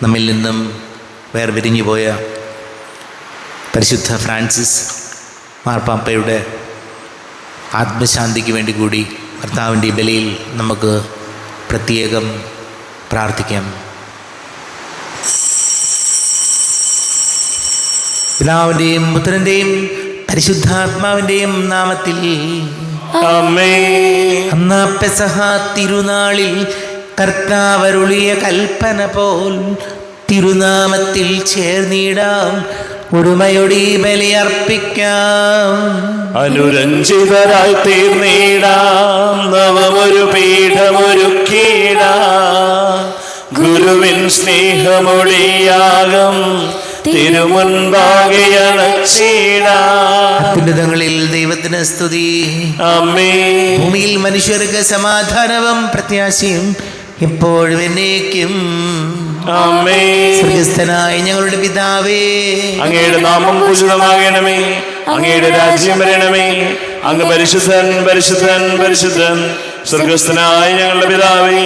നമ്മിൽ നിന്നും വേർപിരിഞ്ഞു പോയ പരിശുദ്ധ ഫ്രാൻസിസ് മാർപ്പാപ്പയുടെ ആത്മശാന്തിക്ക് വേണ്ടി കൂടി കർത്താവിൻ്റെ ബലിയിൽ നമുക്ക് പ്രത്യേകം പ്രാർത്ഥിക്കാം. പിതാവിൻ്റെയും പുത്രൻ്റെയും പരിശുദ്ധാത്മാവിൻ്റെയും നാമത്തിൽ ആമേൻ. അന്നാ പെസഹ തിരുനാളിൽ കർത്താവരുളിയ കൽപ്പന പോൽ തിരുനാമത്തിൽ ചേർന്നിടാം, ഒരുമയോടെ ബലിയർപ്പിക്കാം. അനുരഞ്ജിതരായി തീർന്നിടാം, നവമൊരു പീഠമൊരുക്കിടാം. ഗുരുവിൻ സ്നേഹമൊഴിയാകം തിരുമുൻപാകെ അണച്ചിടാം. അത്യുന്നതങ്ങളിൽ ദൈവത്തിന് സ്തുതി. ആമേൻ. ഭൂമിയിൽ മനുഷ്യർക്ക് സമാധാനവും പ്രത്യാശയും എപ്പോഴും എന്നേക്കും. ആമേൻ. സ്വർഗസ്ഥനായ ഞങ്ങളുടെ പിതാവേ, അങ്ങയുടെ നാമം പൂജിതമാകണമേ, അങ്ങയുടെ രാജ്യം വരണമേ, അങ്ങ് പരിശുദ്ധൻ പരിശുദ്ധൻ പരിശുദ്ധൻ. സ്വർഗസ്ഥനായ ഞങ്ങളുടെ പിതാവേ,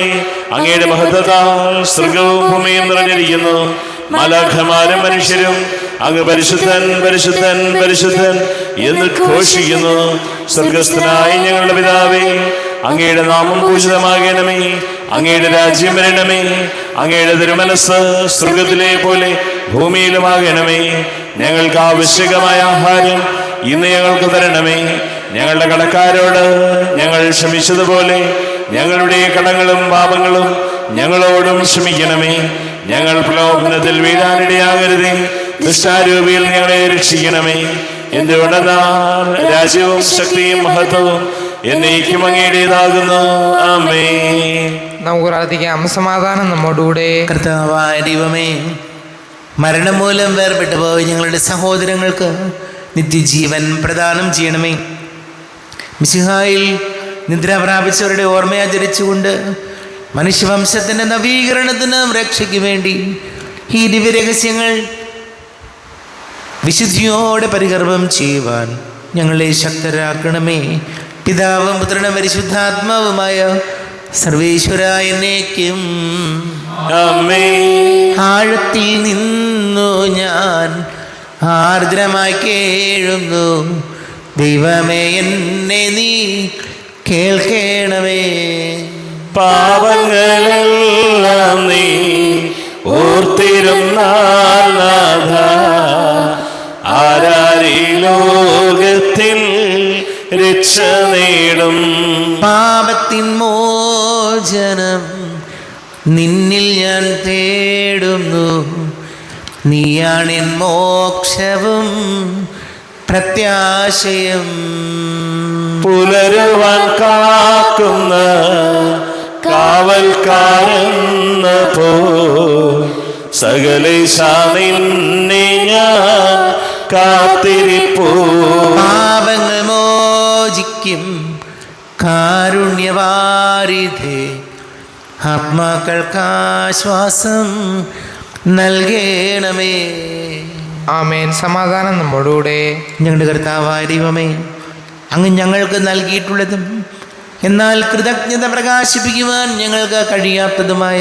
അങ്ങയുടെ മഹത്വത്താൽ സ്വർഗവും ഭൂമിയും നിറഞ്ഞിരിക്കുന്നു. മാലാഖമാരും മനുഷ്യരും അങ്ങ് പരിശുദ്ധൻ പരിശുദ്ധൻ പരിശുദ്ധൻ എന്ന് ഘോഷിക്കുന്നു. സ്വർഗസ്ഥനായ ഞങ്ങളുടെ പിതാവേ, അങ്ങയുടെ നാമം പൂജിതമാകണമേ, അങ്ങയുടെ രാജ്യം വരണമേ, അങ്ങയുടെ തിരുമനസ് സ്വർഗത്തിലെ പോലെ ഭൂമിയിലുമാകണമേ. ഞങ്ങൾക്ക് ആവശ്യകമായ ആഹാരം ഇന്ന് ഞങ്ങൾക്ക് തരണമേ. ഞങ്ങളുടെ കടക്കാരോട് ഞങ്ങൾ ക്ഷമിച്ചതുപോലെ ഞങ്ങളുടെ കടങ്ങളും പാപങ്ങളും ഞങ്ങളോടും ക്ഷമിക്കണമേ. ഞങ്ങൾ പ്രലോഭനത്തിൽ വീഴാനിടയാകരുതേ, ദുഷ്ടാരൂപിയിൽ ഞങ്ങളെ രക്ഷിക്കണമേ. എന്തുകൊണ്ടെന്നാൽ രാജ്യവും ശക്തിയും മഹത്വവും എന്നേക്കും അങ്ങയുടേതാകുന്നു. ആമേൻ. നമുക്ക് പ്രാർത്ഥിക്കാം. സമാധാനം നമ്മോടുകൂടെ. കർത്താവായ ദൈവമേ, മരണം മൂലം വേർപെട്ടു പോയ ഞങ്ങളുടെ സഹോദരങ്ങൾക്ക് നിത്യജീവൻ പ്രദാനം ചെയ്യണമേ. മിശിഹായിൽ നിദ്ര പ്രാപിച്ചവരുടെ ഓർമ്മയാചരിച്ചുകൊണ്ട് മനുഷ്യവംശത്തിൻ്റെ നവീകരണത്തിനും രക്ഷയ്ക്ക് വേണ്ടി ഈ ദിവ്യരഹസ്യങ്ങൾ വിശുദ്ധിയോടെ പരികർമ്മം ചെയ്യുവാൻ ഞങ്ങളെ ശക്തരാക്കണമേ. പിതാവും പുത്രനും പരിശുദ്ധാത്മാവുമായ സർവേശ്വരായ എന്നേക്കും. ആമേൻ. ആഴത്തിൽ നിന്നു ഞാൻ ആർദ്രമായി കേഴുന്നു, ദൈവമേ എന്നെ നീ കേൾക്കണമേ. പാവങ്ങളെല്ലാം നീ ഓർത്തിരുന്നാൽ നാഥ, ആരാരീ ലോകത്തിൽ രക്ഷ നേടും. പാപത്തിൻ മോചനം നിന്നിൽ ഞാൻ തേടുന്നു, നീയാണെൻ മോക്ഷവും പ്രത്യാശയും. പുലരുവാൻ കാക്കുന്ന കാവൽക്കാരെന്ന പോ സകലേശ നിന്നെ ഞാൻ കാത്തിരിപ്പൂ. പാപങ്ങൾ മോചിക്കും കാരുണ്യവാരിധേ, ആത്മാക്കൾക്കാശ്വാസം നൽകണമേ. ആമേൻ. സമാധാനം നമ്മോടുകൂടെ. ഞങ്ങളുടെ കർത്താവായ ദൈവമേ, അങ്ങ് ഞങ്ങൾക്ക് നൽകിയിട്ടുള്ളതും എന്നാൽ കൃതജ്ഞത പ്രകാശിപ്പിക്കുവാൻ ഞങ്ങൾക്ക് കഴിയാത്തതുമായ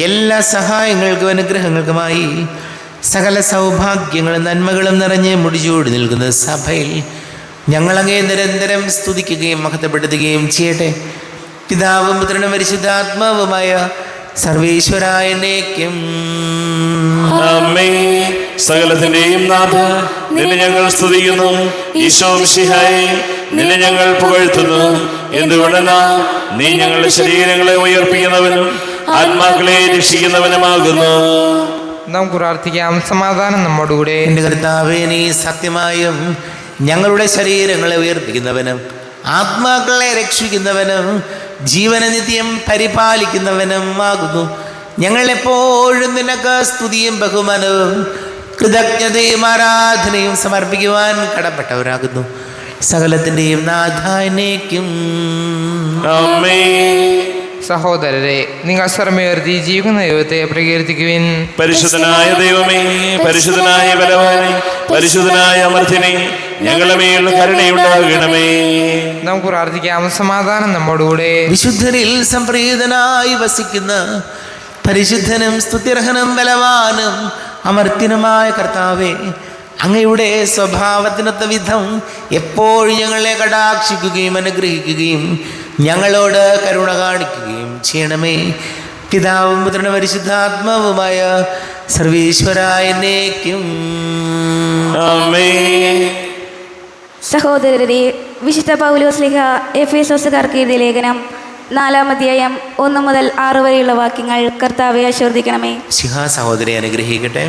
എല്ലാ സഹായങ്ങൾക്കും അനുഗ്രഹങ്ങൾക്കുമായി സകല സൗഭാഗ്യങ്ങളും നന്മകളും നിറഞ്ഞ് മുടിചൂടി നിൽക്കുന്ന സഭയിൽ ഞങ്ങളങ്ങേ നിരന്തരം സ്തുതിക്കുകയും മഹത്വപ്പെടുത്തുകയും ചെയ്യട്ടെ. പിതാവും പുത്രനും പരിശുദ്ധാത്മാവുമായ സർവേശ്വരായ എന്നേക്കും. ആമേൻ. സകലത്തിന്റെയും നാഥ, നിന്നെ ഞങ്ങൾ സ്തുതിക്കുന്നു. ഈശോ മിശിഹായേ, നിന്നെ ഞങ്ങൾ പുകഴ്ത്തുന്നു. എന്തുകൊണ്ടെന്നാൽ നീ ഞങ്ങളുടെ ശരീരങ്ങളെ ഉയർപ്പിക്കുന്നവനും ആത്മാക്കളെ രക്ഷിക്കുന്നവനുമാകുന്നു. നമുക്ക് പ്രാർത്ഥിക്കാം. സമാധാനം നമ്മോടുകൂടെ. എൻ്റെ കർത്താവേ, നീ സത്യമായും ഞങ്ങളുടെ ശരീരങ്ങളെ ഉയർപ്പിക്കുന്നവനും ആത്മാക്കളെ രക്ഷിക്കുന്നവനും ജീവനെ നിത്യം പരിപാലിക്കുന്നവനും ആകുന്നു. ഞങ്ങളെപ്പോഴും നിനക്ക് സ്തുതിയും ബഹുമാനവും കൃതജ്ഞതയും ആരാധനയും സമർപ്പിക്കുവാൻ കടപ്പെട്ടവരാകുന്നു. സകലത്തിൻ്റെയും നാഥാനേക്കും. ആമേൻ. സഹോദരരെ, നിങ്ങൾ ശ്രമയുയർത്തി ജീവിക്കുന്ന ദൈവത്തെ പ്രകീർത്തിക്കുവിൻ. പരിശുദ്ധനായ ദൈവമേ, പരിശുദ്ധനായ ബലവാനെ, പരിശുദ്ധനായ അമർത്തിനെ, ഞങ്ങളുടെ മേൽ കരുണയുണ്ടാകണമേ. നമുക്ക് പ്രാർത്ഥിക്കാം. സമാധാനം നമ്മോടുകൂടെ. വിശുദ്ധരിൽ സംപ്രീതനായി വസിക്കുന്ന പരിശുദ്ധനും സ്തുത്യർഹനും ബലവാനും അമർത്യനുമായ കർത്താവേ, അങ്ങയുടെ സ്വഭാവത്തിനൊത്ത വിധം എപ്പോഴും ഞങ്ങളെ കടാക്ഷിക്കുകയും അനുഗ്രഹിക്കുകയും ഞങ്ങളോട് കരുണ കാണിക്കുകയും ചെയ്യണമേ. പിതാവും പുത്രനും പരിശുദ്ധാത്മാവുമായ സർവീശ്വരായ എന്നേക്കും ആമേൻ. സഹോദരരെ, വിശുദ്ധ പൗലോസ്ലീഹ എഫേസോസുകാർക്ക് എഴുതിയ ലേഖനം 4-ാം അധ്യായം 1 മുതൽ 6 വരെയുള്ള വാക്യങ്ങൾ കർത്താവെ ആശീർവദിക്കണമേ. സഹോദരി അനുഗ്രഹിക്കട്ടെ.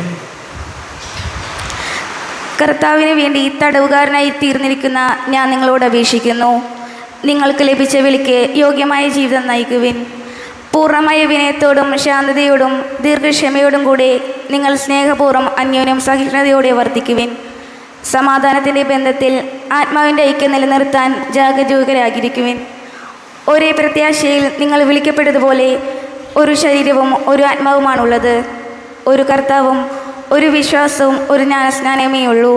കർത്താവിന് വേണ്ടി തടവുകാരനായി തീർന്നിരിക്കുന്ന ഞാൻ നിങ്ങളോട് അപേക്ഷിക്കുന്നു, നിങ്ങൾക്ക് ലഭിച്ച വിളിക്ക് യോഗ്യമായ ജീവിതം നയിക്കുവിൻ. പൂർണ്ണമായ വിനയത്തോടും ശാന്തതയോടും ദീർഘക്ഷമയോടും കൂടെ നിങ്ങൾ സ്നേഹപൂർവ്വം അന്യോന്യം സഹിഷ്ണുതയോടെ വർദ്ധിക്കുവിൻ. സമാധാനത്തിൻ്റെ ബന്ധത്തിൽ ആത്മാവിൻ്റെ ഐക്യം നിലനിർത്താൻ ജാഗരൂകരായിരിക്കുവിൻ. ഒരേ പ്രത്യാശയിൽ നിങ്ങൾ വിളിക്കപ്പെട്ടതുപോലെ ഒരു ശരീരവും ഒരു ആത്മാവുമാണുള്ളത്. ഒരു കർത്താവും ഒരു വിശ്വാസവും ഒരു ജ്ഞാനസ്നാനമേ ഉള്ളൂ.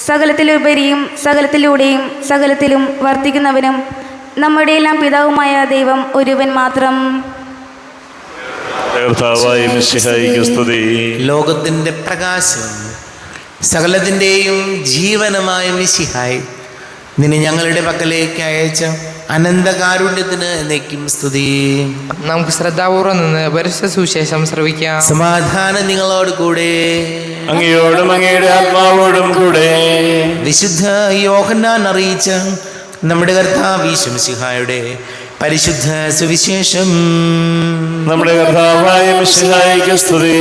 സകലത്തിലുപരിയും സകലത്തിലൂടെയും സകലത്തിലും വർദ്ധിക്കുന്നവനും നമ്മുടെ എല്ലാം പിതാവുമായ ദൈവം ഒരുവൻ മാത്രം. ലോകത്തിൻ്റെ പ്രകാശം സകലത്തിൻ്റെയും ജീവനമായ മിശിഹായി, നിന്നെ ഞങ്ങളുടെ പക്കലേക്ക് അയച്ച അനന്തകാരുണ്യത്തിന് എന്നേക്കും സ്തുതി. നമുക്ക് ശ്രദ്ധാപൂർവം നിന്ന് പരിശുദ്ധ സുവിശേഷം ശ്രവിക്കാം. സമാധാനം നിങ്ങളോട് കൂടെ, അങ്ങയോടും അങ്ങയുടെ ആത്മാവോടും കൂടെ. വിശുദ്ധ യോഹന്നാൻ അറിയിച്ച നമ്മുടെ കർത്താവ് ഈശോ മിശിഹായുടെ പരിശുദ്ധ സുവിശേഷം. നമ്മുടെ കർത്താവായ മിശിഹായ്ക്ക് സ്തുതി.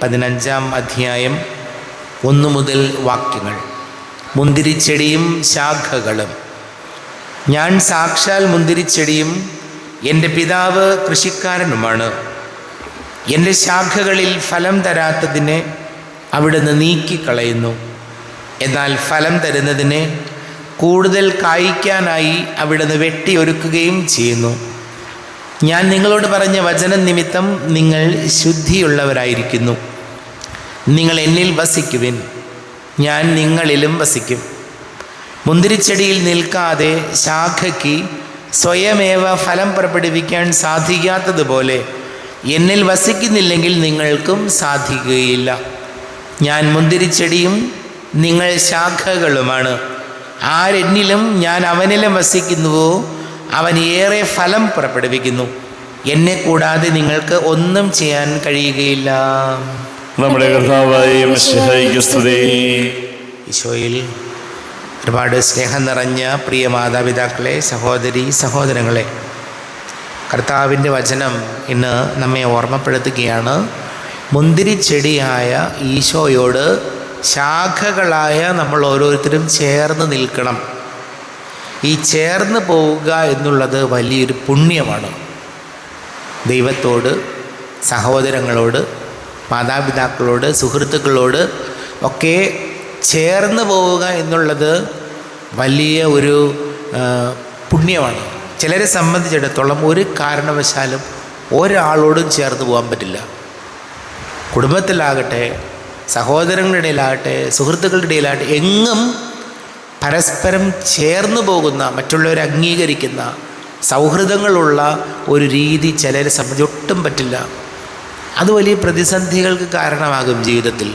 15-ാം അധ്യായം 1 മുതൽ വാക്യങ്ങൾ. മുന്തിരിച്ചെടിയും ശാഖകളും. ഞാൻ സാക്ഷാൽ മുന്തിരിച്ചെടിയും എൻ്റെ പിതാവ് കൃഷിക്കാരനുമാണ്. എൻ്റെ ശാഖകളിൽ ഫലം തരാത്തതിനെ അവിടുന്ന് നീക്കിക്കളയുന്നു, എന്നാൽ ഫലം തരുന്നതിനെ കൂടുതൽ കായ്ക്കാനായി അവിടുന്ന് വെട്ടിയൊരുക്കുകയും ചെയ്യുന്നു. ഞാൻ നിങ്ങളോട് പറഞ്ഞ വചനം നിമിത്തം നിങ്ങൾ ശുദ്ധിയുള്ളവരായിരിക്കുന്നു. നിങ്ങൾ എന്നിൽ വസിക്കുവിൻ, ഞാൻ നിങ്ങളിലും വസിക്കും. മുന്തിരിച്ചെടിയിൽ നിൽക്കാതെ ശാഖയ്ക്ക് സ്വയമേവ ഫലം പുറപ്പെടുവിക്കാൻ സാധിക്കാത്തതുപോലെ എന്നിൽ വസിക്കുന്നില്ലെങ്കിൽ നിങ്ങൾക്കും സാധിക്കുകയില്ല. ഞാൻ മുന്തിരിച്ചെടിയും നിങ്ങൾ ശാഖകളുമാണ്. ആരെന്നിലും ഞാൻ അവനിലും വസിക്കുന്നുവോ അവൻ ഏറെ ഫലം പുറപ്പെടുവിക്കുന്നു. എന്നെ കൂടാതെ നിങ്ങൾക്ക് ഒന്നും ചെയ്യാൻ കഴിയുകയില്ല. നമ്മുടെ കർത്താവായ മിശിഹായ്ക്ക് സ്തുതി. ഈശോയിൽ ഒരുപാട് സ്നേഹം നിറഞ്ഞ പ്രിയ മാതാപിതാക്കളെ, സഹോദരി സഹോദരങ്ങളെ, കർത്താവിൻ്റെ വചനം ഇന്ന് നമ്മെ ഓർമ്മപ്പെടുത്തുകയാണ്. മുന്തിരിച്ചെടിയായ ഈശോയോട് ശാഖകളായ നമ്മൾ ഓരോരുത്തരും ചേർന്ന് നിൽക്കണം. ഈ ചേർന്ന് പോവുക എന്നുള്ളത് വലിയൊരു പുണ്യമാണ്. ദൈവത്തോട്, സഹോദരങ്ങളോട്, മാതാപിതാക്കളോട്, സുഹൃത്തുക്കളോട് ഒക്കെ ചേർന്ന് പോവുക എന്നുള്ളത് വലിയ ഒരു പുണ്യമാണ്. ചിലരെ സംബന്ധിച്ചിടത്തോളം ഒരു കാരണവശാലും ഒരാളോടും ചേർന്ന് പോകാൻ പറ്റില്ല. കുടുംബത്തിലാകട്ടെ, സഹോദരങ്ങളുടെ ഇടയിലാകട്ടെ, സുഹൃത്തുക്കളുടെ ഇടയിലാകട്ടെ, എങ്ങും പരസ്പരം ചേർന്ന് പോകുന്ന, മറ്റുള്ളവരെ അംഗീകരിക്കുന്ന, സൗഹൃദങ്ങളുള്ള ഒരു രീതി ചിലരെ സംബന്ധിച്ച് ഒട്ടും പറ്റില്ല. അത് വലിയ പ്രതിസന്ധികൾക്ക് കാരണമാകും ജീവിതത്തിൽ.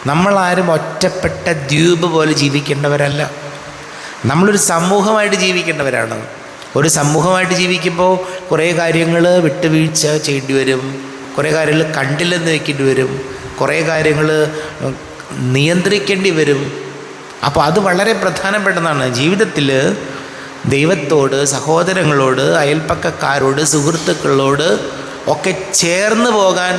നമ്മളാരും ഒറ്റപ്പെട്ട ദ്വീപ് പോലെ ജീവിക്കേണ്ടവരല്ല. നമ്മളൊരു സമൂഹമായിട്ട് ജീവിക്കേണ്ടവരാണ്. ഒരു സമൂഹമായിട്ട് ജീവിക്കുമ്പോൾ കുറേ കാര്യങ്ങൾ വിട്ടുവീഴ്ച ചെയ്യേണ്ടി വരും, കുറേ കാര്യങ്ങൾ കണ്ടില്ലെന്ന് വയ്ക്കേണ്ടി വരും, കുറേ കാര്യങ്ങൾ നിയന്ത്രിക്കേണ്ടി വരും. അപ്പോൾ അത് വളരെ പ്രധാനപ്പെട്ടതാണ്. ജീവിതത്തിൽ ദൈവത്തോട്, സഹോദരങ്ങളോട്, അയൽപ്പക്കക്കാരോട്, സുഹൃത്തുക്കളോട് ഒക്കെ ചേർന്ന് പോകാൻ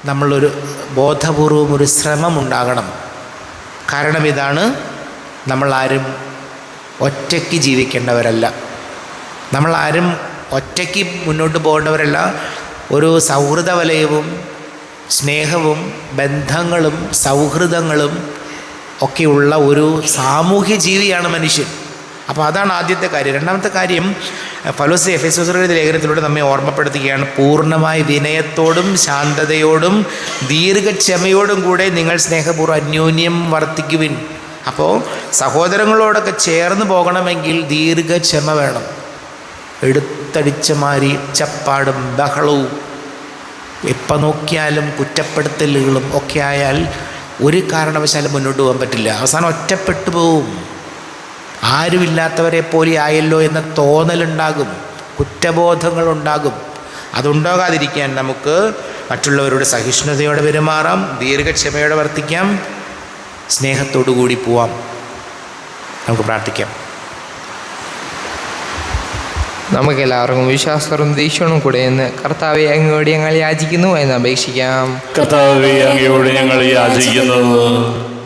നമ്മളൊരു ബോധപൂർവം ഒരു ശ്രമമുണ്ടാകണം. കാരണം ഇതാണ്, നമ്മളാരും ഒറ്റയ്ക്ക് ജീവിക്കേണ്ടവരല്ല, നമ്മളാരും ഒറ്റയ്ക്ക് മുന്നോട്ട് പോകേണ്ടവരല്ല. ഒരു സൗഹൃദ വലയവും സ്നേഹവും ബന്ധങ്ങളും സൗഹൃദങ്ങളും ഒക്കെയുള്ള ഒരു സാമൂഹ്യ ജീവിയാണ് മനുഷ്യൻ. അപ്പോൾ അതാണ് ആദ്യത്തെ കാര്യം. രണ്ടാമത്തെ കാര്യം, പൗലോസ് എഫേസ്യരുടെ ലേഖനത്തിലൂടെ നമ്മെ ഓർമ്മപ്പെടുത്തുകയാണ്. പൂർണ്ണമായ വിനയത്തോടും ശാന്തതയോടും ദീർഘക്ഷമയോടും കൂടെ നിങ്ങൾ സ്നേഹപൂർവ്വം അന്യോന്യം വർത്തിക്കുവിൻ. അപ്പോൾ സഹോദരങ്ങളോടൊക്കെ ചേർന്ന് പോകണമെങ്കിൽ ദീർഘക്ഷമ വേണം. എടുത്തടിച്ച മാതിരി ചപ്പാടും ബഹളവും എപ്പോൾ നോക്കിയാലും കുറ്റപ്പെടുത്തലുകളും ഒക്കെ ആയാൽ ഒരു കാരണവശാലും മുന്നോട്ട് പോകാൻ പറ്റില്ല. അവസാനം ഒറ്റപ്പെട്ടു പോവും. ആരുമില്ലാത്തവരെ പോലെ ആയല്ലോ എന്ന തോന്നലുണ്ടാകും, കുറ്റബോധങ്ങളുണ്ടാകും. അതുണ്ടാകാതിരിക്കാൻ നമുക്ക് മറ്റുള്ളവരോട് സഹിഷ്ണുതയോടെ പെരുമാറാം, ദീർഘക്ഷമയോടെ വർത്തിക്കാം, സ്നേഹത്തോടു കൂടി പോവാം. നമുക്ക് പ്രാർത്ഥിക്കാം. നമുക്കെല്ലാവർക്കും വിശ്വാസവും ദീക്ഷണവും കൂടെ എന്ന് കർത്താവെ അങ്ങയോട് ഞങ്ങൾ യാചിക്കുന്നു എന്ന് അപേക്ഷിക്കാം. കർത്താവേ, അങ്ങയോട് ഞങ്ങൾ യാചിക്കുന്നു.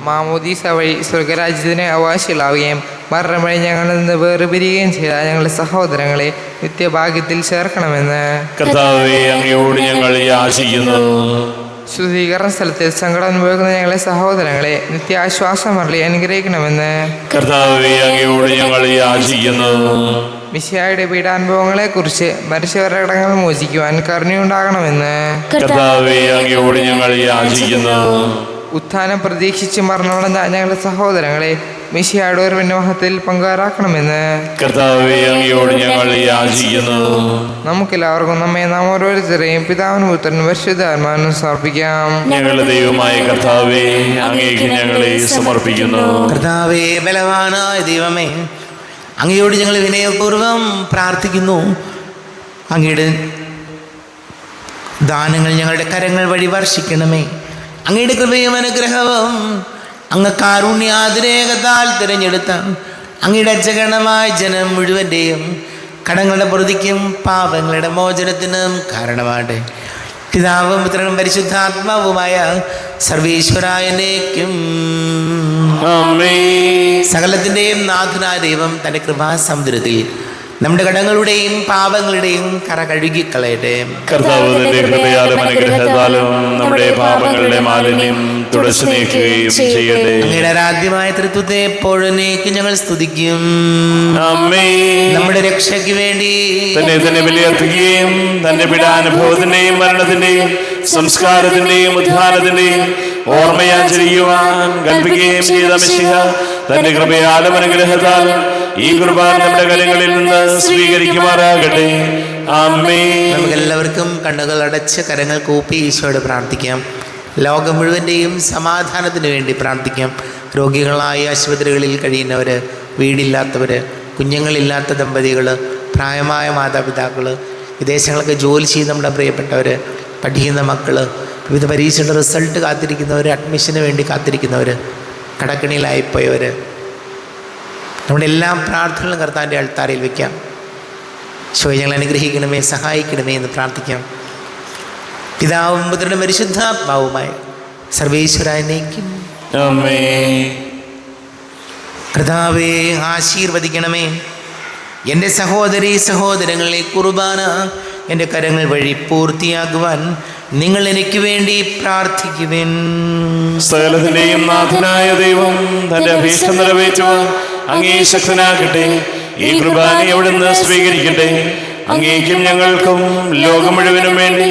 മാമോദീസ വഴി സ്വർഗരാജ്യത്തിന് അവകാശികളാവുകയും മരണം വഴി ഞങ്ങളിൽ നിന്ന് വേർപിരിയുകയും ചെയ്ത ഞങ്ങളുടെ സഹോദരങ്ങളെ നിത്യഭാഗ്യത്തിൽ ചേർക്കണമെന്ന് കർത്താവേ, അങ്ങയോട് ഞങ്ങൾ യാചിക്കുന്നു. ശുദ്ധീകരണ സ്ഥലത്തിൽ സങ്കടം അനുഭവിക്കുന്ന ഞങ്ങളെ സഹോദരങ്ങളെ നിത്യാശ്വാസം അരുളി അനുഗ്രഹിക്കണമെന്ന് കർത്താവേ, അങ്ങയോട് ഞങ്ങൾ യാചിക്കുന്നു. മിശിഹായുടെ പീഡാനുഭവങ്ങളെ കുറിച്ച് മരിച്ചവരുടെ കടങ്ങൾ മോചിക്കുവാൻ കരുണയുണ്ടാകണമെന്ന് കർത്താവേ, അങ്ങയോട് ഞങ്ങൾ യാചിക്കുന്നു. ഉത്ഥാനം പ്രതീക്ഷിച്ച് മരണമടഞ്ഞ ഞങ്ങളുടെ സഹോദരങ്ങളെ മിശിഹായുടെ ഒരു മഹത്തിൽ പങ്കുകാരാക്കണമെന്ന് കർത്താവേ, അങ്ങയോട് ഞങ്ങൾ യാചിക്കുന്നു. നമുക്കെല്ലാവർക്കും നാം ഓരോരുത്തരെയും പിതാവിനും പുത്രനും പരിശുദ്ധാത്മാവിനും സമർപ്പിക്കാം. ഞങ്ങളുടെ ദൈവമായ കർത്താവേ, അങ്ങേക്ക് ഞങ്ങളെ സമർപ്പിക്കുന്നു. കർത്താവേ, ബലവാനായ ദൈവമേ, അങ്ങയോട് ഞങ്ങൾ വിനയപൂർവ്വം പ്രാർത്ഥിക്കുന്നു. അങ്ങയുടെ ദാനങ്ങൾ ഞങ്ങളുടെ കരങ്ങൾ വഴി വർഷിക്കണമേ. അങ്ങയുടെ കൃപയും അനുഗ്രഹവും അങ്ങ് കാരുണ്യാതിരേകത്താൽ തിരഞ്ഞെടുത്ത അങ്ങയുടെ അജഗണമായ ജനം മുഴുവൻ്റെയും കടങ്ങളുടെ പ്രതിക്കും പാപങ്ങളുടെ മോചനത്തിനും കാരണമാട്ടെ. പിതാവും പുത്രനും പരിശുദ്ധാത്മാവുമായ സർവീശ്വരായനേക്കും സകലത്തിൻ്റെയും നാഥനായ ദൈവം തൻ്റെ കൃപാസമുദ്രത്തിൽ നമ്മുടെ കടങ്ങളുടെയും പാപങ്ങളുടെയും കറ കഴുകിക്കളയട്ടെ. കർത്താവ് തന്റെ കൃപയാലും അനുഗ്രഹത്താലും നമ്മുടെ പാപങ്ങളുടെ മാലിന്യം തുടച്ചു നീക്കുകയും ചെയ്യട്ടെ. അങ്ങയുടെ ആരാധ്യമായ തൃത്വത്തെ എപ്പോഴേക്ക് ഞങ്ങൾ സ്തുതിക്കും. നമ്മുടെ രക്ഷയ്ക്ക് വേണ്ടി തന്നെ ബലിയർപ്പിക്കുകയും തന്റെ പീഡാനുഭവത്തിന്റെയും മരണത്തിന്റെയും സംസ്കാരത്തിന്റെയും ഉദ്ധാനത്തിന്റെയും ഓർമ്മയാചരിക്കുവാൻ കൽപ്പിക്കുകയും ചെയ്ത മിശിഹ തന്റെ കൃപയാലും അനുഗ്രഹത്താലും ഈ കുർബാന നമ്മുടെ കരങ്ങളിൽ നിന്ന് സ്വീകരിക്കുമാറാകട്ടെ. ആമേൻ. നമുക്കെല്ലാവർക്കും കണ്ണുകൾ അടച്ച് കരങ്ങൾ കൂപ്പി ഈശോയോട് പ്രാർത്ഥിക്കാം. ലോകം മുഴുവൻ്റെയും സമാധാനത്തിന് വേണ്ടി പ്രാർത്ഥിക്കാം. രോഗികളായ ആശുപത്രികളിൽ കഴിയുന്നവർ, വീടില്ലാത്തവർ, കുഞ്ഞുങ്ങളില്ലാത്ത ദമ്പതികൾ, പ്രായമായ മാതാപിതാക്കൾ, വിദേശങ്ങളൊക്കെ ജോലി ചെയ്യുന്ന നമ്മുടെ പ്രിയപ്പെട്ടവർ, പഠിക്കുന്ന മക്കൾ, വിവിധ പരീക്ഷയുടെ റിസൾട്ട് കാത്തിരിക്കുന്നവർ, അഡ്മിഷന് വേണ്ടി കാത്തിരിക്കുന്നവർ, കടക്കണിയിലായിപ്പോയവർ, നമ്മുടെ എല്ലാ പ്രാർത്ഥനകളും കർത്താവിൻ്റെ അൾത്താരയിൽ വയ്ക്കാം. ഈശോയെ ഞങ്ങൾ അനുഗ്രഹിക്കണമേ, സഹായിക്കണമേ എന്ന് പ്രാർത്ഥിക്കാം. പിതാവും പുത്രനും പരിശുദ്ധാത്മാവുമായി സർവേശ്വരനേക്കും കർത്താവേ ആശീർവദിക്കണമേ. എൻ്റെ സഹോദരീ സഹോദരങ്ങളെ, കുർബാന എൻ്റെ കരങ്ങൾ വഴി പൂർത്തിയാക്കുവാൻ നിങ്ങൾ എനിക്ക് വേണ്ടി പ്രാർത്ഥിക്കുവിൻ. സകലത്തിന്റെയും നാഥനായ ദൈവം തന്റെ അഭീഷ്ട നിറവേറ്റുവാൻ അങ്ങേ ശക്തനാകട്ടെ. ഈ കുർബാന അവിടുന്ന് സ്വീകരിക്കട്ടെ. അങ്ങേക്കും ഞങ്ങൾക്കും ലോകം മുഴുവനും വേണ്ടി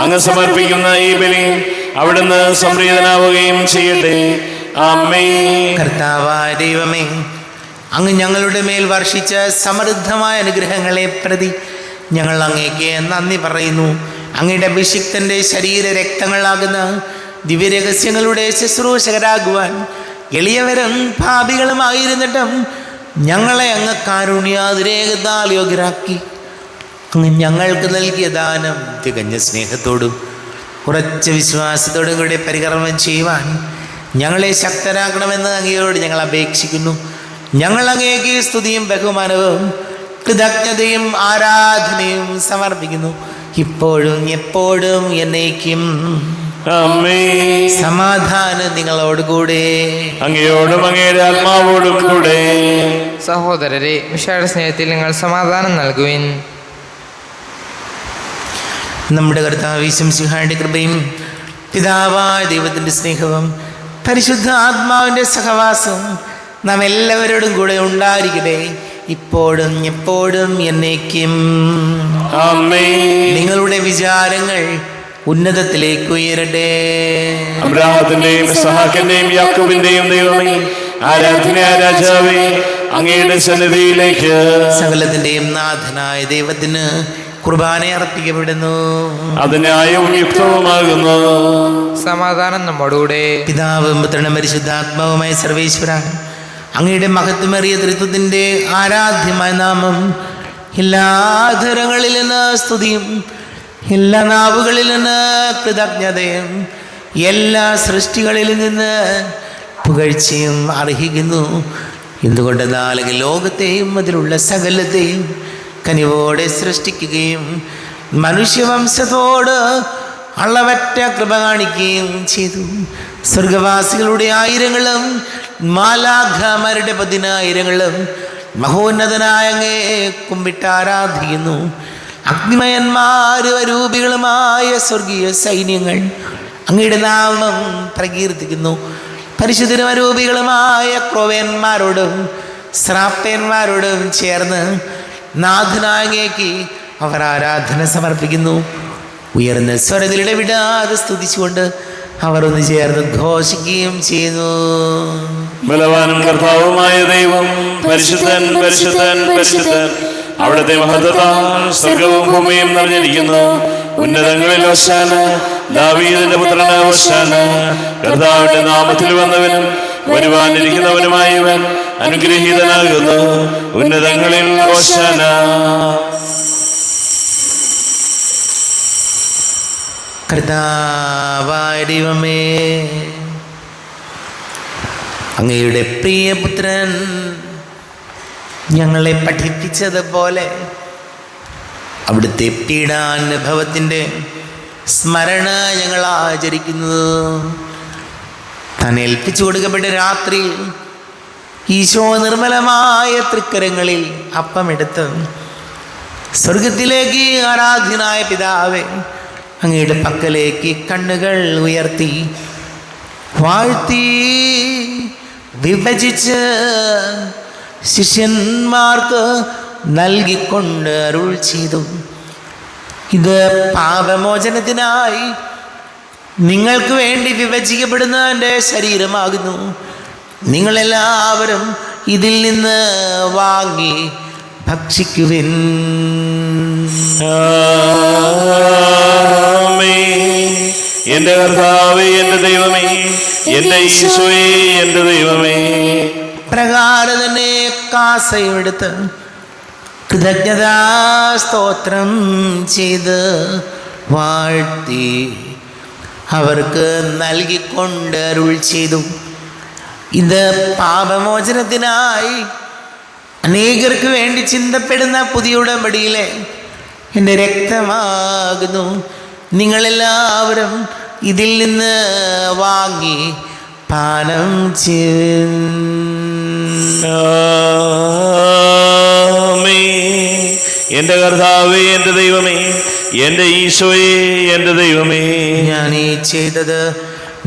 അങ്ങ് സമർപ്പിക്കുന്ന ഈ ബലി അവിടുന്ന് സംപ്രീതനാവുകയും ചെയ്യട്ടെ. ആമേൻ. കർത്താവായ ദൈവമേ, അങ്ങ് ഞങ്ങളുടെ മേൽ വർഷിച്ച സമൃദ്ധമായ അനുഗ്രഹങ്ങളെ പ്രതി ഞങ്ങൾ അങ്ങേക്ക് നന്ദി പറയുന്നു. അങ്ങയുടെ അഭിഷിക്തൻ്റെ ശരീര രക്തങ്ങളാകുന്ന ദിവ്യരഹസ്യങ്ങളുടെ ശുശ്രൂഷകരാകുവാൻ എളിയവരും പാപികളുമായിരുന്നിട്ടും ഞങ്ങളെ അങ്ങ് കാരുണ്യാതിരേകത്താൽ യോഗ്യരാക്കി. അങ്ങ് ഞങ്ങൾക്ക് നൽകിയ ദാനം തികഞ്ഞ സ്നേഹത്തോടും ഉറച്ച വിശ്വാസത്തോടും കൂടെ പരികർമ്മം ചെയ്യുവാൻ ഞങ്ങളെ ശക്തരാക്കണമെന്ന് അങ്ങയോട് ഞങ്ങൾ അപേക്ഷിക്കുന്നു. ഞങ്ങൾ അങ്ങേക്ക് സ്തുതിയും ബഹുമാനവും കൃതജ്ഞതയും ആരാധനയും സമർപ്പിക്കുന്നു, ഇപ്പോഴും എപ്പോഴും എന്നേക്കും. സമാധാനം നിങ്ങളോടുകൂടെ, അങ്ങയോടും അങ്ങയുടെ ആത്മാവോടും കൂടെ. സഹോദരരെ, മിശിഹായുടെ സ്നേഹത്തിൽ നിങ്ങൾ സമാധാനം നൽകുവിൻ. നമ്മുടെ കർത്താവ് മിശിഹായുടെ കൃപയും പിതാവായ ദൈവത്തിൻ്റെ സ്നേഹവും പരിശുദ്ധ ആത്മാവിൻ്റെ സഹവാസവും നാം എല്ലാവരോടും കൂടെ ഉണ്ടായിരിക്കട്ടെ, ഇപ്പോഴും എപ്പോഴും എന്നേക്കും. നിങ്ങളുടെ വിചാരങ്ങൾ ഉന്നതത്തിലേക്ക് ഉയരട്ടെ. അബ്രാഹത്തിന്റെയും ഇസ്ഹാക്കിന്റെയും യാക്കോബിന്റെയും ദൈവമേ, ആരാധനയായ രാജാവേ, അങ്ങയുടെ സന്നിധിയിലേക്ക് സകലത്തിന്റെയും നാഥനായ ദൈവത്തിന് കുർബാന അർപ്പിക്കപ്പെടുന്നു. അത് ന്യായവും യുക്തവുമാകുന്നു. സമാധാനം നമ്മോടുകൂടെ. പിതാവും പുത്രനും പരിശുദ്ധാത്മാവുമായ സർവേശ്വര, അങ്ങയുടെ മഹത്വമേറിയ ത്രിത്വത്തിൻ്റെ ആരാധ്യമായ നാമം എല്ലാ ധരങ്ങളിൽ നിന്ന് സ്തുതിയും എല്ലാ നാവുകളിൽ നിന്ന് കൃതജ്ഞതയും എല്ലാ സൃഷ്ടികളിൽ നിന്ന് പുകഴ്ചയും അർഹിക്കുന്നു. എന്തുകൊണ്ടെന്നാൽ ലോകത്തെയും അതിലുള്ള സകലത്തെയും കനിവോടെ സൃഷ്ടിക്കുകയും മനുഷ്യവംശത്തോട് അളവറ്റ കൃപ കാണിക്കുകയും ചെയ്തു. സ്വർഗവാസികളുടെ ആയിരങ്ങളും മാലാഖമാരുടെ 10,000ങ്ങളും മഹോന്നതനായ അങ്ങേ കുമ്പിട്ട് ആരാധിക്കുന്നു. അഗ്നിമയന്മാരും അരൂപികളുമായ സ്വർഗീയ സൈന്യങ്ങൾ അങ്ങയുടെ നാമം പ്രകീർത്തിക്കുന്നു. പരിശുദ്ധരും അരൂപികളുമായ ക്രോവേന്മാരോടും ശ്രാപ്പേന്മാരോടും ചേർന്ന് നാഥനായങ്ങേക്ക് അവർ ആരാധന സമർപ്പിക്കുന്നു. ഉയർന്ന സ്വരത്തിൽ ഇടവിടാതെ സ്തുതിച്ചുകൊണ്ട് അവർ ഒന്ന് ചേർന്ന് ഘോഷിക്കുകയും ചെയ്യുന്നു. ബലവാനും കർത്താവുമായ ദൈവം പരിശുദ്ധൻ പരിശുദ്ധൻ പരിശുദ്ധൻ. അവിടുത്തെ മഹത്വത്താൽ സ്വർഗവും ഭൂമിയും നിറഞ്ഞിരിക്കുന്നു. ഉന്നതങ്ങളിൽ ഹോശാന, ദാവീദിന്റെ പുത്രനായ ഹോശാന. കർത്താവിന്റെ നാമത്തിൽ വന്നവനും വരുവാനിരിക്കുന്നവനുമായവൻ അനുഗ്രഹീതനാകുന്നു. ഉന്നതങ്ങളിൽ ഹോശാന. കർത്താവായ ദൈവമേ, അങ്ങയുടെ പ്രിയപുത്രൻ ഞങ്ങളെ പഠിപ്പിച്ചതുപോലെ അവിടുത്തെ പീഡാനുഭവത്തിൻ്റെ സ്മരണ ഞങ്ങൾ ആചരിക്കുന്നു. താൻ ഏൽപ്പിച്ചു കൊടുക്കപ്പെട്ട രാത്രി ഈശോ നിർമ്മലമായ തൃക്കരങ്ങളിൽ അപ്പമെടുത്ത് സ്വർഗത്തിലേക്ക് ആരാധ്യനായ പിതാവേ അങ്ങയുടെ പക്കലേക്ക് കണ്ണുകൾ ഉയർത്തി വാഴ്ത്തി വിഭജിച്ച് ശിഷ്യന്മാർക്ക് നൽകിക്കൊണ്ട് അരുൾ ചെയ്തു. ഇത് പാപമോചനത്തിനായി നിങ്ങൾക്ക് വേണ്ടി വിഭജിക്കപ്പെടുന്ന എൻ്റെ ശരീരമാകുന്നു. നിങ്ങളെല്ലാവരും ഇതിൽ നിന്ന് വാങ്ങി ഭക്ഷിക്കുവിൻ. എന്റെ കർത്താവേ, എന്റെ ദൈവമേ, എന്റെ ഈശോയേ, എന്റെ ദൈവമേ. പ്രകാരം തന്നെ കാസയെടുത്ത് കൃതജ്ഞതാ സ്തോത്രം ചെയ്ത് വാഴ്ത്തി അവർക്ക് നൽകിക്കൊണ്ട് അരുൾ ചെയ്തു. ഇത് പാപമോചനത്തിനായി അനേകർക്ക് വേണ്ടി ചിന്തപ്പെടുന്ന പുതിയ ഉടമ്പടിയിലെ എൻ്റെ രക്തമാകുന്നു. നിങ്ങളെല്ലാവരും ഇതിൽ നിന്ന് വാങ്ങി പാനം ചെയ്യും. എന്റെ കർത്താവേ, എന്റെ ദൈവമേ, എന്റെ ഈശോയേ, എന്റെ ദൈവമേ. ഞാൻ ഈ ചെയ്തത്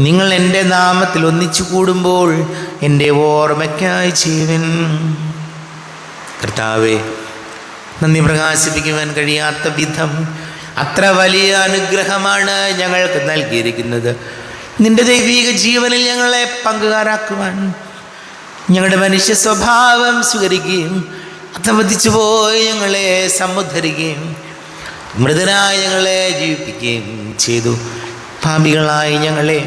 നിങ്ങൾ എൻ്റെ നാമത്തിൽ ഒന്നിച്ചു കൂടുമ്പോൾ എൻ്റെ ഓർമ്മയ്ക്കായി ചെയ്യുവിൻ. കർത്താവേ, നന്ദി പ്രകാശിപ്പിക്കുവാൻ കഴിയാത്ത വിധം അത്ര വലിയ അനുഗ്രഹമാണ് ഞങ്ങൾക്ക് നൽകിയിരിക്കുന്നത്. നിന്റെ ദൈവിക ജീവനിൽ ഞങ്ങളെ പങ്കുകാരാക്കുവാൻ, ഞങ്ങളുടെ മനുഷ്യ സ്വഭാവം സ്വീകരിക്കുകയും അധപതിച്ചു പോയി ഞങ്ങളെ സമുദ്ധരിക്കുകയും മൃതനായ ഞങ്ങളെ ജീവിപ്പിക്കുകയും ചെയ്തു. പാപികളായി ഞങ്ങളെ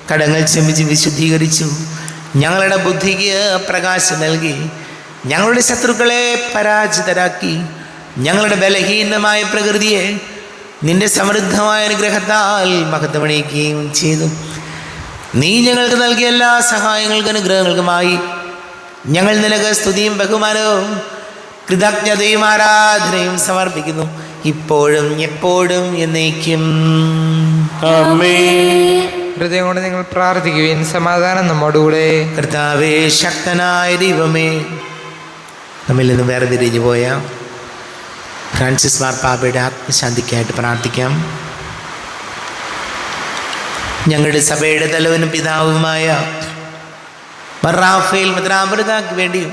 കടങ്ങൾ ക്ഷമിച്ച് വിശുദ്ധീകരിച്ചു. ഞങ്ങളുടെ ബുദ്ധിക്ക് പ്രകാശം നൽകി ഞങ്ങളുടെ ശത്രുക്കളെ പരാജിതരാക്കി. ഞങ്ങളുടെ ബലഹീനമായ പ്രകൃതിയെ നിന്റെ സമൃദ്ധമായ അനുഗ്രഹത്താൽ മഹത്വമണിയിക്കുകയും ചെയ്തു. നീ ഞങ്ങൾക്ക് നൽകിയ എല്ലാ സഹായങ്ങൾക്കും അനുഗ്രഹങ്ങൾക്കുമായി ഞങ്ങൾ നിനക്ക് സ്തുതിയും ബഹുമാനവും കൃതജ്ഞതയും ആരാധനയും സമർപ്പിക്കുന്നു, ഇപ്പോഴും എപ്പോഴും എന്നേക്കും. ഹൃദയം കൊണ്ട് നിങ്ങൾ പ്രാർത്ഥിക്കുവിൻ. സമാധാനം നമ്മോടുകൂടെ. കർത്താവേ, ശക്തനായ ദൈവമേ, നമ്മിൽ നിന്ന് വേറെ തിരിഞ്ഞു പോയ ഫ്രാൻസിസ് മാർപ്പാപ്പയുടെ ആത്മശാന്തിക്കായിട്ട് പ്രാർത്ഥിക്കാം. ഞങ്ങളുടെ സഭയുടെ തലവനും പിതാവുമായ റാഫേൽ മെത്രാപൊലീത്താക്ക് വേണ്ടിയും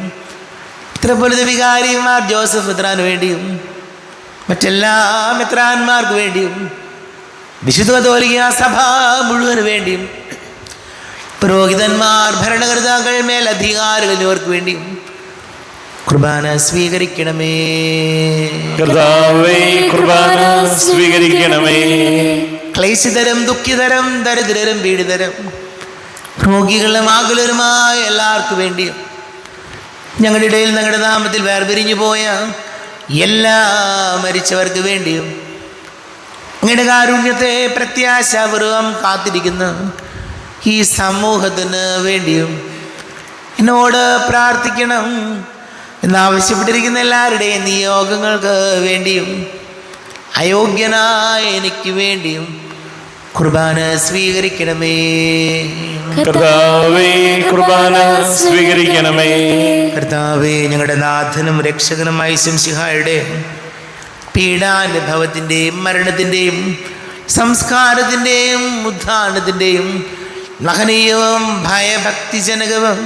മെത്രാപൊലീത്ത വികാരിമാർ ജോസഫ് മെത്രാന് വേണ്ടിയും മറ്റെല്ലാ മെത്രാന്മാർക്ക് വേണ്ടിയും വിശുദ്ധ കത്തോലിക്ക സഭ മുഴുവന് വേണ്ടിയും പുരോഹിതന്മാർ, ഭരണകർത്താക്കൾ, മേലധികാരികൾ എന്നിവർക്ക് വേണ്ടിയും കുർബാന സ്വീകരിക്കണമേ. കർത്താവേ, കുർബാന സ്വീകരിക്കണമേ. ക്ലേശിതരും ദുഃഖിതരും ദരിദ്രരും പീഡിതരും രോഗികളും ആകുലരുമായ എല്ലാവർക്കും വേണ്ടിയും ഞങ്ങളുടെ ഇടയിൽ ഞങ്ങളുടെ നാമത്തിൽ വേർപിരിഞ്ഞു പോയ എല്ലാ മരിച്ചവർക്ക് വേണ്ടിയും അങ്ങയുടെ കാരുണ്യത്തെ പ്രത്യാശാപൂർവം കാത്തിരിക്കുന്ന ഈ സമൂഹത്തിന് വേണ്ടിയും എന്നോട് പ്രാർത്ഥിക്കണം എന്നാവശ്യപ്പെട്ടിരിക്കുന്ന എല്ലാവരുടെയും നിയോഗങ്ങൾക്ക് വേണ്ടിയും അയോഗ്യനായ എനിക്ക് വേണ്ടിയും കുർബാന സ്വീകരിക്കണമേ. കർത്താവേ, കുർബാന സ്വീകരിക്കണമേ. കർത്താവേ, ഞങ്ങളുടെ നാഥനും രക്ഷകനുമായ ശംസിഹായുടെ പീഡാനുഭവത്തിൻ്റെയും മരണത്തിൻ്റെയും സംസ്കാരത്തിൻ്റെയും ഉദ്ധാനത്തിൻ്റെയും മഹനീയവും ഭയഭക്തിജനകവും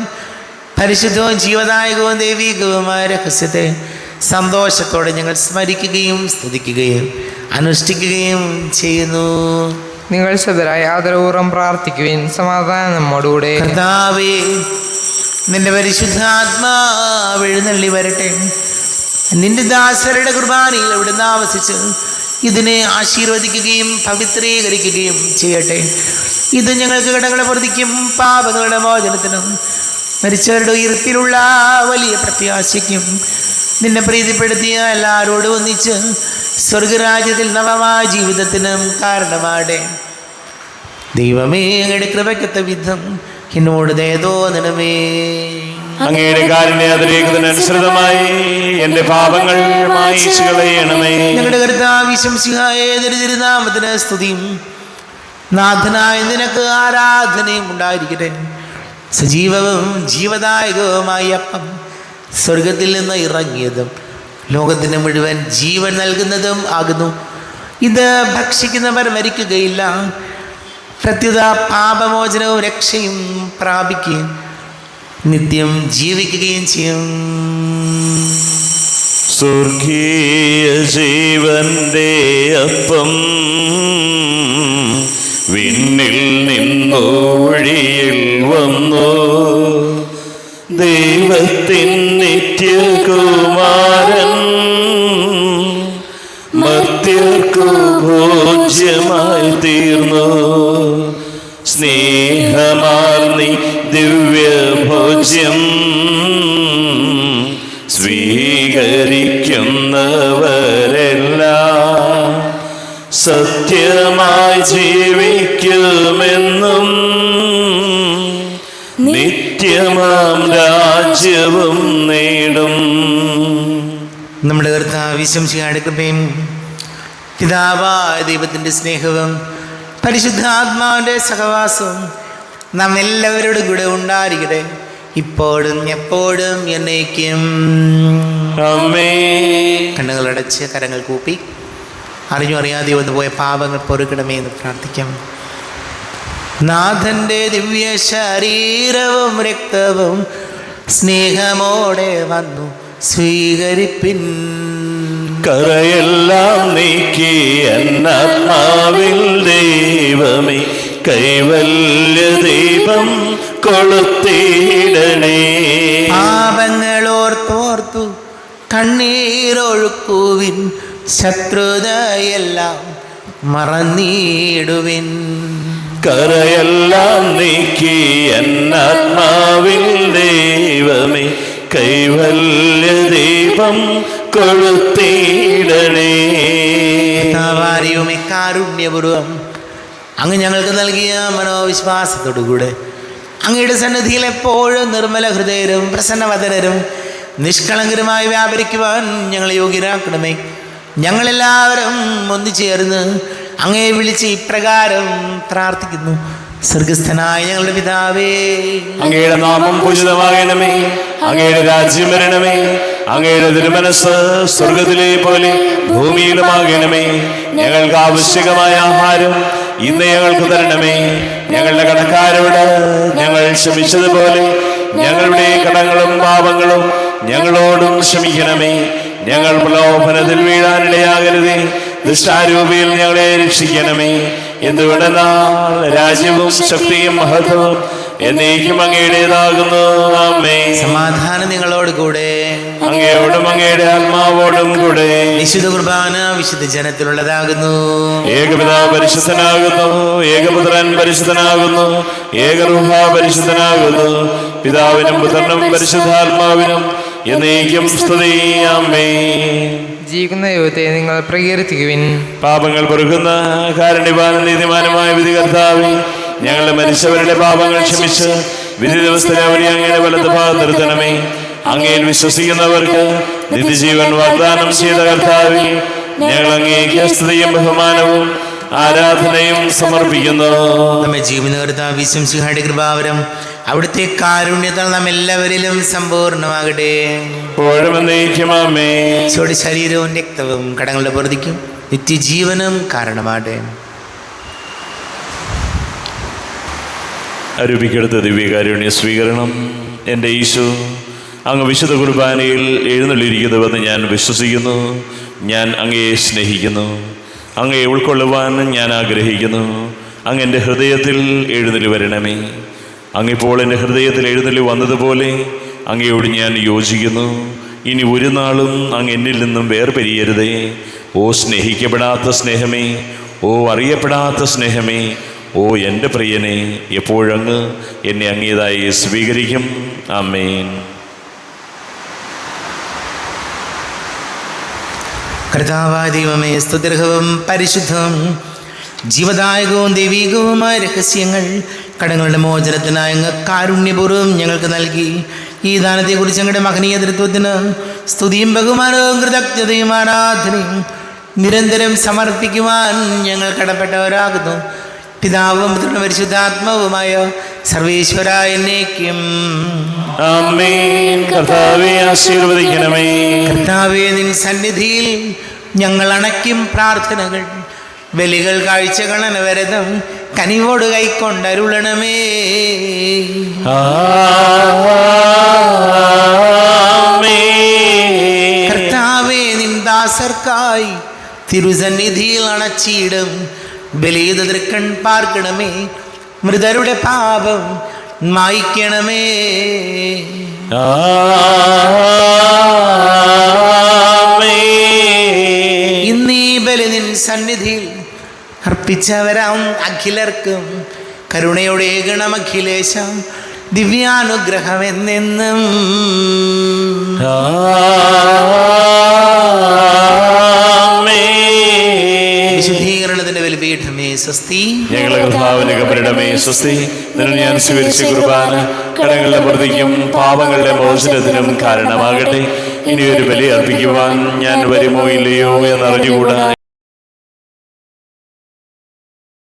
പരിശുദ്ധവും ജീവദായകവും ദൈവീകവുമായ രഹസ്യത്തെ സന്തോഷത്തോടെ ഞങ്ങൾ സ്മരിക്കുകയും സ്തുതിക്കുകയും അനുഷ്ഠിക്കുകയും ചെയ്യുന്നു. നിങ്ങൾ ശുദ്ധരായി ആദരപൂർവ്വം പ്രാർത്ഥിക്കുവിൻ. സമാധാനം നമ്മോടുകൂടെ. കർത്താവേ, നിന്റെ പരിശുദ്ധാത്മാവ് എഴുന്നള്ളി വരട്ടെ. നിന്റെ ദാസരുടെ കുർബാനയിൽ അവിടുന്ന് ആവസിച്ച് ഇതിനെ ആശീർവദിക്കുകയും പവിത്രീകരിക്കുകയും ചെയ്യട്ടെ. ഇത് ഞങ്ങൾക്ക് കടങ്ങളുടെ പ്രതിക്കും പാപങ്ങളുടെ മോചനത്തിനും മരിച്ചവരുടെ ഉയർപ്പിലുള്ള വലിയ പ്രത്യാശയ്ക്കും നിന്നെ പ്രീതിപ്പെടുത്തിയ എല്ലാവരോടും ഒന്നിച്ച് സ്വർഗരാജ്യത്തിൽ നവമായ ജീവിതത്തിനും കാരണമാടെ. ദൈവമേ, അങ്ങയുടെ കൃപയ്ക്കൊത്ത വിധം എന്നോട് ദയ തോന്നണമേ. അങ്ങയുടെ കാരുണ്യാതിരേകത്തിനനുസൃതമായി എൻ്റെ പാപങ്ങൾ മായിച്ചു കളയണമേ. ഞങ്ങളുടെ കർത്താവ് ശംസിഹായ തിരുനാമത്തിന് സ്തുതിയും നാഥനായ നിനക്ക് ആരാധനയും ഉണ്ടായിരിക്കട്ടെ. സജീവവും ജീവദായകവുമായ അപ്പം സ്വർഗത്തിൽ നിന്ന് ഇറങ്ങിയതും ലോകത്തിന് മുഴുവൻ ജീവൻ നൽകുന്നതും ആകുന്നു. ഇത് ഭക്ഷിക്കുന്നവർ മരിക്കുകയില്ല, പ്രത്യുത പാപമോചനവും രക്ഷയും പ്രാപിക്കുകയും നിത്യം ജീവിക്കുകയും ചെയ്യും. സ്വർഗീയ ജീവന്റെ അപ്പം വിണ്ണിൽ നിന്നൊഴിയിൽ വന്നു, ദൈവത്തിൻ നിത്യകുമാരൻ മർത്യർക്കു ഭോജ്യമായി തീർന്നു. സ്നേഹമാർന്നി ദിവ്യഭോജ്യം സ്വീകരിക്കുന്നവരെല്ലാം സത്യമായി ജീവിക്കുമെന്നും നിത്യമാം രാജ്യവും നേടും. നമ്മുടെ കർത്താവ് ശംസിഹായുടെ കൃപയും പിതാവായ ദൈവത്തിൻ്റെ സ്നേഹവും പരിശുദ്ധാത്മാവിൻ്റെ സഹവാസവും നാം എല്ലാവരോടും കൂടെ ഉണ്ടായിരിക്കട്ടെ, ഇപ്പോഴും എപ്പോഴും എന്നേക്കും. ആമേൻ. കണ്ണുകളടച്ച് കരങ്ങൾ കൂപ്പി അറിഞ്ഞു അറിയാതെ വന്നു പോയ പാപങ്ങൾ പൊറുക്കണമേ എന്ന് പ്രാർത്ഥിക്കാം. നാഥൻ്റെ ദിവ്യ ശരീരവും രക്തവും സ്നേഹമോടെ വന്നു സ്വീകരിപ്പിൻ. കറയെല്ലാം നീക്കി എന്നാത്മാവിൽ ദൈവമേ കൈവല്യ ദീപം കൊളുത്തിയിടണേ. പാപങ്ങളോർത്തോർത്തു കണ്ണീരൊഴുക്കുവിൻ, ശത്രുതയെല്ലാം മറന്നിടുവിൻ. കറയെല്ലാം നീക്കി എന്നാത്മാവിൽ ദൈവമേ കൈവല്യ ദീപം കൊളുത്തിയിടണേ. കാരുണ്യപൂർവം അങ്ങ് ഞങ്ങൾക്ക് നൽകിയ മനോവിശ്വാസത്തോടുകൂടെ അങ്ങയുടെ സന്നിധിയിൽ എപ്പോഴും നിർമ്മല ഹൃദയരും പ്രസന്നവദനരും നിഷ്കളങ്കരുമായി വ്യാപരിക്കുവാൻ ഞങ്ങളെ യോഗ്യരാക്കണമേ. ഞങ്ങളെല്ലാവരും ഒന്നുചേർന്ന് അങ്ങയെ വിളിച്ച് ഇപ്രകാരം പ്രാർത്ഥിക്കുന്നു. സ്വർഗസ്ഥനായ ഞങ്ങളുടെ പിതാവേ, അങ്ങയുടെ നാമം പൂജിതമാകണമേ, അങ്ങയുടെ രാജ്യം വരണമേ, അങ്ങയുടെ തിരുമനസ് സ്വർഗത്തിലെ പോലെ ഭൂമിയിലുമാകണമേ. ഞങ്ങൾക്ക് ആവശ്യകമായ ആഹാരം ഇന്ന് ഞങ്ങൾക്ക് തരണമേ. ഞങ്ങളുടെ കടക്കാരോട് ഞങ്ങൾ ക്ഷമിച്ചതുപോലെ ഞങ്ങളുടെ കടങ്ങളും പാപങ്ങളും ഞങ്ങളോടും ക്ഷമിക്കണമേ. ഞങ്ങൾ പ്രലോഭനത്തിൽ വീഴാനിടയാകരുതേ, ദുഷ്ടാരൂപിയിൽ ഞങ്ങളെ രക്ഷിക്കണമേ. എന്തുകൊണ്ടെന്നാൽ രാജ്യവും ശക്തിയും മഹത്വവും എന്നേക്കും അങ്ങയുടേതാകുന്നു. ആമേൻ. സമാധാനം നിങ്ങളോട് കൂടെ. അങ്ങയോടും അങ്ങയുടെ ആത്മാവോടും കൂടെ. വിശുദ്ധ കുർബാന വിശുദ്ധ ജനത്തിലുള്ളതാകുന്നു. ഏകപിതാവ് പരിശുദ്ധനാകുന്നു, ഏകപുത്രൻ പരിശുദ്ധനാകുന്നു, ഏകരൂഹ പരിശുദ്ധനാകുന്നു. പിതാവിനും പുത്രനും പരിശുദ്ധാത്മാവിനും എന്നേക്കും സ്തുതി. ആമേൻ. ജീവിക്കുന്ന ദൈവത്തെ നിങ്ങൾ പ്രകീർത്തിക്കുവിൻ. പാപങ്ങൾ പൊറുക്കുന്ന കാരുണ്യവാനും നീതിമാനുമായ വിധികർത്താവേ, ഞങ്ങളുടെ മരിച്ചവരുടെ പാപങ്ങൾ ക്ഷമിച്ച് വിധി ദിവസത്തിലെ അവരെ അങ്ങയുടെ വലതുഭാഗം നിർത്തണമേ. അങ്ങയിൽ വിശ്വസിക്കുന്നവർക്ക് നിത്യജീവൻ വാഗ്ദാനം ചെയ്ത കർത്താവേ, ഞങ്ങൾ അങ്ങേക്ക് സ്തുതിയും ബഹുമാനവും ആരാധനയും സമർപ്പിക്കുന്നു. നമ്മെ ജീവന കർത്താവ് വിശ്വസിഹായുടെ കൃപാവരം അവിടുത്തെ കാരുണ്യത്താൽ നാം എല്ലാവരിലും സമ്പൂർണ്ണമാകട്ടെ. ഇപ്പോഴും എന്നേക്കും ആമേൻ. ഈശോയുടെ ശരീരവും രക്തവും കടങ്ങളുടെ പൊറുതിക്കും നിത്യജീവനും കാരണമാകട്ടെ. അരൂപിക്കെടുത്ത ദിവ്യകാരുണ്യ സ്വീകരണം. എൻ്റെ ഈശോ, അങ്ങ് വിശുദ്ധ കുർബാനയിൽ എഴുന്നള്ളിയിരിക്കുന്നുവെന്ന് ഞാൻ വിശ്വസിക്കുന്നു. ഞാൻ അങ്ങയെ സ്നേഹിക്കുന്നു. അങ്ങയെ ഉൾക്കൊള്ളുവാൻ ഞാൻ ആഗ്രഹിക്കുന്നു. അങ്ങ് എൻ്റെ ഹൃദയത്തിൽ എഴുന്നള്ളി വരണമേ. അങ്ങിപ്പോൾ എൻ്റെ ഹൃദയത്തിൽ എഴുന്നള്ളി വന്നതുപോലെ അങ്ങയോട് ഞാൻ യോജിക്കുന്നു. ഇനി ഒരു നാളും അങ്ങ് എന്നിൽ നിന്നും വേർപിരിയരുതേ. ഓ സ്നേഹിക്കപ്പെടാത്ത സ്നേഹമേ, ഓ അറിയപ്പെടാത്ത സ്നേഹമേ, ഓ എൻ്റെ പ്രിയനെ, എപ്പോഴങ്ങ് എന്നെ അങ്ങേതായി സ്വീകരിക്കും. ആമേൻ. കർത്താവായ ദൈവമേ, സ്തുത്യർഹവും പരിശുദ്ധവും ജീവദായകവും ദൈവികവുമായ രഹസ്യങ്ങൾ കടങ്ങളുടെ മോചനത്തിനായി അങ്ങ് കാരുണ്യപൂർവ്വം ഞങ്ങൾക്ക് നൽകി. ഈ ദാനത്തെക്കുറിച്ച് ഞങ്ങളുടെ മഹനീയ തൃത്വത്തിന് സ്തുതിയും ബഹുമാനവും കൃതജ്ഞതയും ആരാധനയും നിരന്തരം സമർപ്പിക്കുവാൻ ഞങ്ങൾ കടപ്പെട്ടവരാകുന്നു. പിതാവും പുത്രനും പരിശുദ്ധാത്മാവുമായ സർവേശ്വരായ എന്നേക്കും ആമേൻ. കർത്താവേ ആശീർവദിക്കണമേ. കർത്താവേ, നിൻ സന്നിധിയിൽ ഞങ്ങൾ അണയ്ക്കും പ്രാർത്ഥനകൾ ബലികൾ കാഴ്ചകൾ അനവരതം കനിവോട് കൈക്കൊണ്ടരുളണമേ. കർത്താവേ, നിൻ ദാസർക്കായി തിരുസന്നിധിയിൽ അണച്ചിടും ബലിത തൃക്കൺ പാർക്കണമേ. മൃതരുടെ പാപം മായ്ക്കണമേ. ഇന്നീ ബലി നിൻ സന്നിധിയിൽ അർപ്പിച്ചവരാം അഖിലർക്കും കരുണയുടെ ഗണം അഖിലേശം ദിവ്യാനുഗ്രഹം എന്നെന്നും. വിശുദ്ധീകരണത്തിന്റെ ബലിപീഠമേ സ്വസ്തി. ഞങ്ങളുടെ കർത്താവിന്റെ കബറിടമേ സ്വസ്തി. നിന്നെ ഞാൻ സ്വീകരിച്ച കുർബാന കടങ്ങളുടെ പ്രതിക്കും പാപങ്ങളുടെ മോചനത്തിനും കാരണമാകട്ടെ. ഇനി ഒരു ബലി അർപ്പിക്കുവാൻ ഞാൻ വരുമോ ഇല്ലയോ എന്നറിഞ്ഞുകൂടാ.